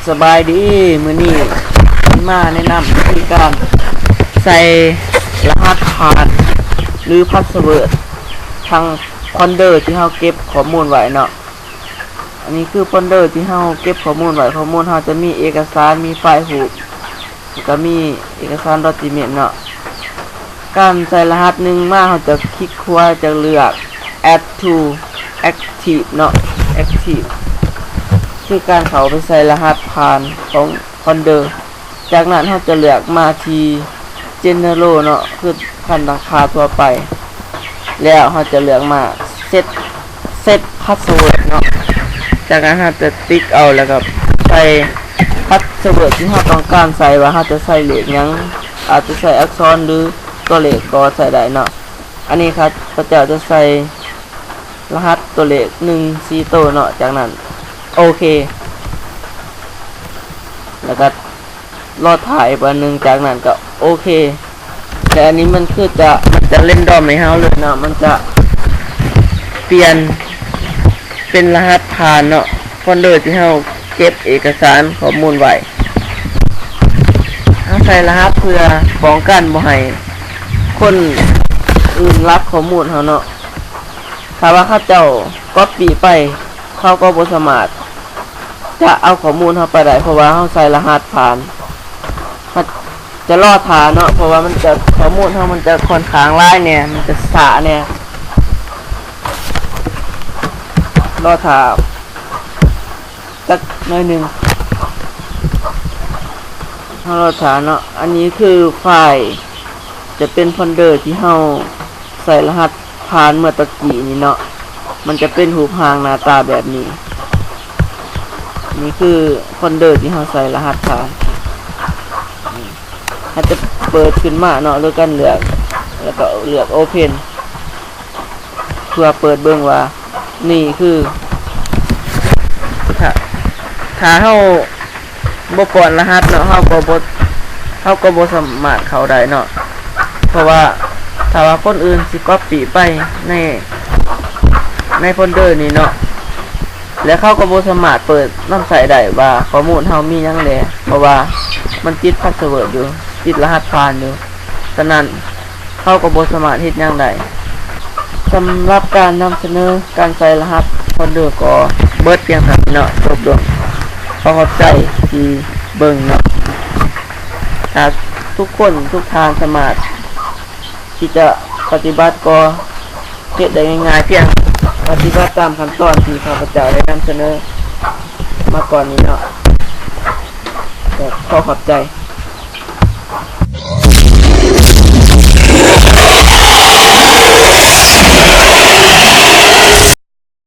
สบายดีมื้อนี้มาแนะนำวิธีการใส่รหัสผ่านหรือพาสเวิร์ดทางโฟลเดอร์ที่เราเก็บข้อมูลไว้เนาะอันนี้คือโฟลเดอร์ที่เราเก็บข้อมูลไว้ข้อมูลเราจะมีเอกสารมีไฟล์รูปแล้วก็มีเอกสารดอกิเมนต์เนาะการใส่รหัสหนึ่งมาเราจะคลิกขวาจะเลือก add to active เนาะ active คือการเข้าไปใส่รหัสผ่านของโฟลเดอร์จากนั้นเราจะเลือกมาที่ general เนาะคือขั้นราคาทั่วไปแล้วเราจะเลือกมา set password เนาะจากนั้นเราจะติ๊กเอาแล้วก็ใส่พาสเวิร์ดที่เราต้องการใส่ว่าเราจะใส่เลขยังอาจจะใส่อักษรหรือตัวเลขก็ใส่ได้เนาะอันนี้ครับพระเจ้าจะใส่รหัสตัวเลข1 4ตัวเนาะจากนั้นโอเคแล้วก็รอถ่ายวันหนึ่งจากนั้นก็โอเคแต่อันนี้มันจะเล่นดอมในเฮาเลยเนาะมันจะเปลี่ยนเป็นรหัสผ่านเนาะโฟลเดอร์ที่เฮาเก็บเอกสารข้อมูลไว้เฮาใส่รหัสเพื่อป้องกันบ่ให้คนอื่นรับข้อมูลเฮาเนาะถ้าว่าเขาเจ้าก๊อปปี้ไปเขาก็บ่สามารถจะเอาข้อมูลเฮาไปได้เพราะว่าเฮาใส่รหัสผ่านจะรอดฐานเนาะเพราะว่ามันจะข้อมูลเฮามันจะค่อนข้างหลายเนี่ยมันจะสะเนี่ยรอดฐานสักหน่อยนึงเฮารอดฐานเนาะอันนี้คือไฟล์จะเป็นโฟลเดอร์ที่เฮาใส่รหัสผ่านเมื่อตะกี้นี่เนาะมันจะเป็นรูปร่างหน้าตาแบบนี้นี่คือโฟลเดอร์ที่เราใส่รหัสผ่านถ้าจะเปิดขึ้นมาเนาะโดยการเลือกแล้วก็เลือก Open เพื่อเปิดเบิ่งว่านี่คือถ้าเราบ่ป้อนรหัสเนาะเราก็บ่สามารถเข้าได้เนาะเพราะว่าถ้าว่าคนอื่นสิก๊อปปี้ไปในโฟลเดอร์นี้เนาะแล้วเขาก็บ่สามารถเปิดนำใส่ได้ว่าข้อมูลเฮามีหยังแหละเพราะว่ามันติดพาสเวิร์ดอยู่ติดรหัสผ่านอยู่ฉะนั้นเขาก็บ่สามารถเฮ็ดหยังได้สำหรับการนำเสนอการใส่รหัสโฟลเดอร์ก็เบิดเพียงเท่านี้เนาะจบลงขอขอบใจที่เบิ่งเนาะถ้าทุกคนทุกทางสามารถที่จะปฏิบัติก็เฮ็ดได้ง่ายๆเพียงปฏิบัติตามขั้นตอนที่ข้าพเจ้าได้นำเสนอมาก่อนนี้เนาะขอขอบใจ